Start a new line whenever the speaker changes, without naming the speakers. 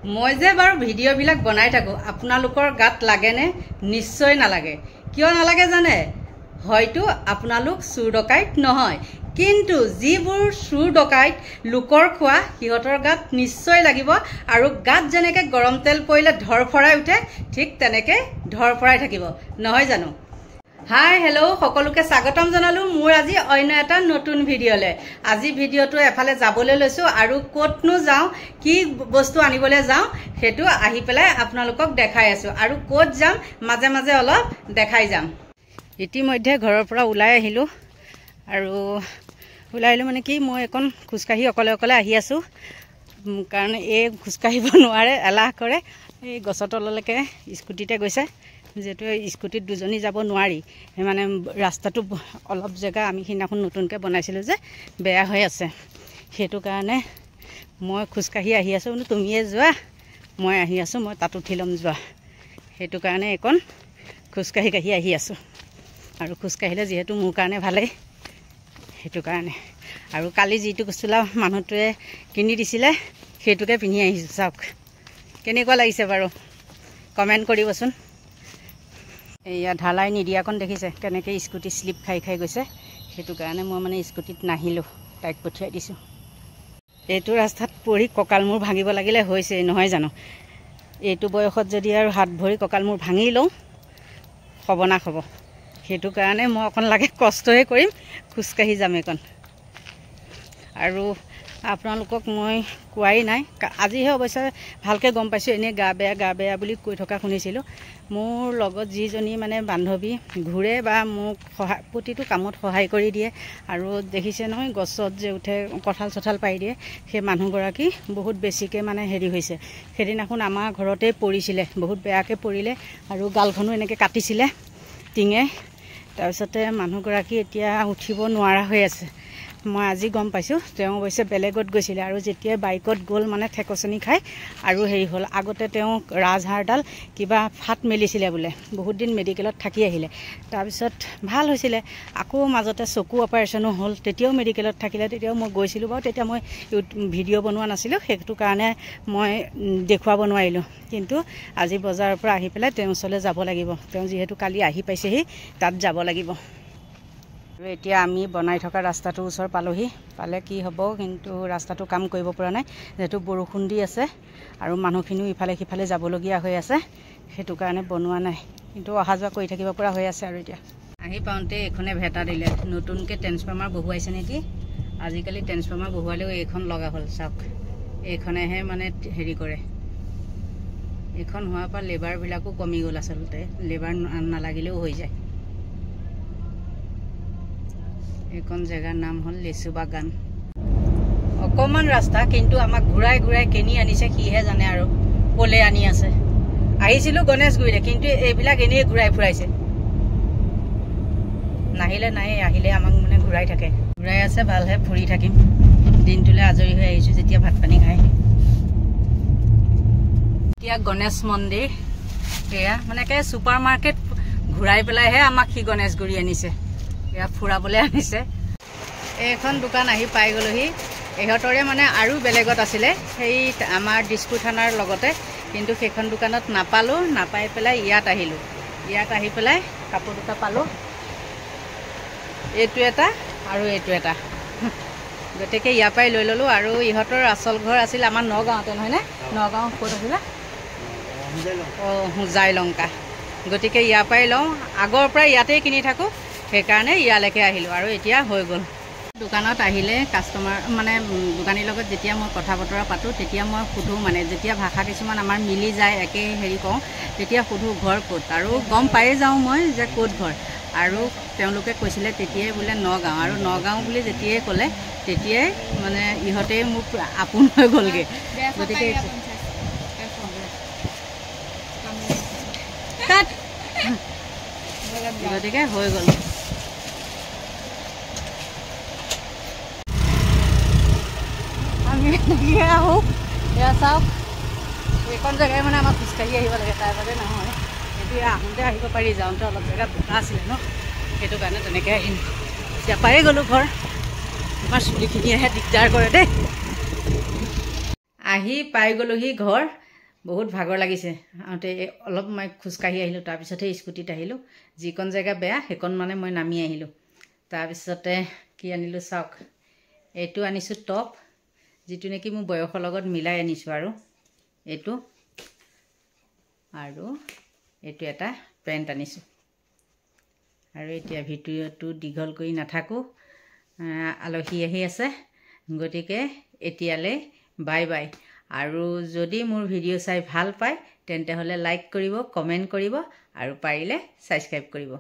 মই যে বাৰু ভিডিঅ'বিলাক বনাই থাকো আপোনালোকৰ গাত লাগেনে নিশ্চয় নালাগে কিয় নালাগে জানে হয়তো আপোনালোক চুৰ ডকাইত নহয় কিন্তু যিবোৰ চুৰ ডকাইত লোকৰ খোৱা হিহতৰ গাত নিশ্চয় লাগিব আৰু গাত যেনেকে গৰম তেল পৰিলে ধৰফৰাই উঠে ঠিক তেনেকে ধৰফৰাই থাকিব নহয় জানো হাই হেল্ল' সকলোকে স্বাগতম জনালো মোৰ আজি অন্য এটা নতুন ভিডিঅ'লে আজি ভিডিঅ'টো এফালে যাবলৈ লৈছো আৰু ক'তনো যাওঁ কি বস্তু আনিবলৈ যাওঁ হেতু আহি পেলাই আপোনালোকক দেখাই আছো আৰু ক'ত যাম মাজে মাজে অলপ দেখাই যাম ইতিমধ্যে ঘৰৰ পৰা ওলাই আহিলো আৰু ওলাইলো মানে কি মই এখন খুজকাহি অকলে অকলে আহি আছো কাৰণ এই খুজকাহিব নোৱাৰে এলাহ কৰে এই গছৰ তললৈকে স্কুটিতে গৈছে যেটো স্কুটিত দুজনী যাব নোৱাৰি মানে ৰাস্তাটো অলপ জেগা আমি হিনাখন নতুনকৈ বনাইছিলো যে বেয়া হৈ আছে হেতু কাৰণে মই খুজকাহি আহি আছো তুমিয়ে যোৱা মই আহি আছো মই তাত উঠি লম যোৱা হেতু কাৰণে এখন খুজকাহি কাহি আহি আছো আৰু খুজকাহিলে যেহেতু মোৰ কাৰণে ভালেই হেতু কাৰণে আৰু কালি যিটো কৈছিলা মানুহটোৱে কিনি দিছিলে হেতুকে পিন্ধি আহিছো চাওক কেনেকুৱা লাগিছে বাৰু কমেন্ট কৰিবচোন এয়া ঢালাই নিদিয়াকন দেখিছে কেনেকৈ স্কুটি স্লিপ খাই খাই গৈছে হেতু কাৰণে মই মানে স্কুটিত নাহিলো তাইক পঠিয়াই দিছো এইটো ৰাস্তাত পৰি ককাল মোৰ ভাঙিব লাগিলে হৈছে নহয় জানো এইটো বয়সত যদি আৰু হাত ভৰি ককাল মোৰ ভাঙি লওঁ হবনা হ'ব হেতু কাৰণে মই অকন লাগে কষ্টহে কৰিম খুজকাহি যাম এখন আৰু আপোনালোকক মই কোৱাই নাই আজিহে অৱশ্যে ভালকৈ গম পাইছোঁ এনে গা বেয়া বুলি কৈ থকা শুনিছিলোঁ মোৰ লগত যিজনী মানে বান্ধৱী ঘূৰে বা মোক প্ৰতিটো কামত সহায় কৰি দিয়ে আৰু দেখিছে নহয় গছত যে উঠে কঁঠাল চঠাল পাই দিয়ে সেই মানুহগৰাকী বহুত বেছিকৈ মানে হেৰি হৈছে সেইদিনাখন আমাৰ ঘৰতে পৰিছিলে বহুত বেয়াকৈ পৰিলে আৰু গালখনো এনেকৈ কাটিছিলে টিঙে তাৰপিছতে মানুহগৰাকী এতিয়া উঠিব নোৱাৰা হৈ আছে মই আজি গম পাইছোঁ তেওঁ অৱশ্যে বেলেগত গৈছিলে আৰু যেতিয়া বাইকত গ'ল মানে ঠেকচনি খাই আৰু হেৰি হ'ল আগতে তেওঁ ৰাজহাড়ডাল কিবা ফাট মেলিছিলে বোলে বহুত দিন মেডিকেলত থাকি আহিলে তাৰপিছত ভাল হৈছিলে আকৌ মাজতে চকু অপাৰেশ্যনো হ'ল তেতিয়াও মেডিকেলত থাকিলে তেতিয়াও মই গৈছিলোঁ বাৰু তেতিয়া মই ভিডিঅ' বনোৱা নাছিলোঁ সেইটো কাৰণে মই দেখুৱাব নোৱাৰিলোঁ কিন্তু আজি বজাৰৰ পৰা আহি পেলাই তেওঁৰ ওচৰলৈ যাব লাগিব তেওঁ যিহেতু কালি আহি পাইছেহি তাত যাব লাগিব আৰু এতিয়া আমি বনাই থকা ৰাস্তাটোৰ ওচৰ পালে কি হ'ব কিন্তু ৰাস্তাটো কাম কৰিব পৰা নাই যেহেতু বৰষুণ দি আছে আৰু মানুহখিনিও ইফালে সিফালে যাবলগীয়া হৈ আছে সেইটো কাৰণে বনোৱা নাই কিন্তু অহা যোৱা কৰি থাকিব পৰা হৈ আছে আৰু এতিয়া আহি পাওঁতে এইখনে ভেটা দিলে নতুনকৈ ট্ৰেন্সফৰ্মাৰ বহুৱাইছে নেকি আজিকালি ট্ৰেন্সফৰ্মাৰ বহুৱালেও এইখন লগা হ'ল চাওক এইখনেহে মানে হেৰি কৰে এইখন হোৱাৰ পৰা লেবাৰবিলাকো কমি গ'ল আচলতে লেবাৰ নালাগিলেও হৈ যায় এখন জেগাৰ নাম হ'ল লেচু বাগান অকমান ৰাস্তা কিন্তু আমাক ঘূৰাই ঘূৰাই কেনি আনিছে কিহে জানে আৰু পলে আনি আছে আহিছিলোঁ গণেশগুৰিৰে কিন্তু এইবিলাক এনেই ঘূৰাই ফুৰাইছে নাহিলে নাই আহিলে আমাক মানে ঘূৰাই থাকে ঘূৰাই আছে ভালহে ফুৰি থাকিম দিনটোলৈ আজৰি হৈ আহিছোঁ যেতিয়া ভাত পানী খাই এতিয়া গণেশ মন্দিৰ এয়া মানে ছুপাৰ মাৰ্কেট ঘূৰাই পেলাইহে আমাক সি গণেশগুৰি আনিছে এয়া ফুৰাবলৈ আনিছে এইখন দোকান আহি পাই গ'লোহি ইহঁতৰে মানে আৰু বেলেগত আছিলে সেই আমাৰ দিছপুৰ থানাৰ লগতে কিন্তু সেইখন দোকানত নাপালোঁ নাপাই পেলাই ইয়াত আহিলোঁ ইয়াত আহি পেলাই কাপোৰ দুটা পালোঁ এইটো এটা আৰু এইটো এটা গতিকে ইয়াৰ পৰাই লৈ ল'লোঁ আৰু ইহঁতৰ আচল ঘৰ আছিল আমাৰ নগাঁৱতে নহয়নে নগাঁও ক'ত আছিলে অঁ হোজাই লংকা গতিকে ইয়াৰ পৰাই লওঁ আগৰ পৰাই ইয়াতেই কিনি থাকোঁ সেইকাৰণে ইয়ালৈকে আহিলোঁ আৰু এতিয়া হৈ গ'ল দোকানত আহিলে কাষ্টমাৰ মানে দোকানীৰ লগত যেতিয়া মই কথা বতৰা পাতোঁ তেতিয়া মই সুধোঁ মানে যেতিয়া ভাষা কিছুমান আমাৰ মিলি যায় একে হেৰি কওঁ তেতিয়া সুধোঁ ঘৰ ক'ত আৰু গম পায়ে যাওঁ মই যে ক'ত ঘৰ আৰু তেওঁলোকে কৈছিলে তেতিয়াই বোলে নগাঁও আৰু নগাঁও বুলি যেতিয়াই ক'লে তেতিয়াই মানে ইহঁতে মোক আপোন হৈ গ'লগৈ গতিকে গতিকে হৈ গ'ল আমি আহোঁ এয়া চাওক এইখন জেগাই মানে আমাক খোজকাঢ়ি আহিব লাগে তাৰ বাবে নহয় এতিয়া আহোঁতে আহিব পাৰি যাওঁতে অলপ জেগা বোকা আছিলে ন সেইটো কাৰণে তেনেকৈ আহিম এতিয়া পায়ে গ'লোঁ ঘৰ আমাৰ চুলিখিনিয়েহে দিগদাৰ কৰে দেই আহি পাই গ'লোহি ঘৰ বহুত ভাগৰ লাগিছে আহোঁতে অলপ মই খোজকাঢ়ি আহিলোঁ তাৰপিছতহে স্কুটিত আহিলোঁ যিকণ জেগা বেয়া সেইকণ মানে মই নামি আহিলোঁ তাৰপিছতে কি আনিলোঁ চাওক এইটো আনিছোঁ টপ যিটো নেকি মোৰ বয়সৰ লগত মিলাই আনিছোঁ আৰু এইটো এটা পেণ্ট আনিছোঁ আৰু এতিয়া ভিডিঅ'টো দীঘল কৰি নাথাকোঁ আলহী আহি আছে গতিকে এতিয়ালৈ বাই বাই আৰু যদি মোৰ ভিডিঅ' চাই ভাল পায় তেন্তে হ'লে লাইক কৰিব কমেণ্ট কৰিব আৰু পাৰিলে ছাবস্ক্ৰাইব কৰিব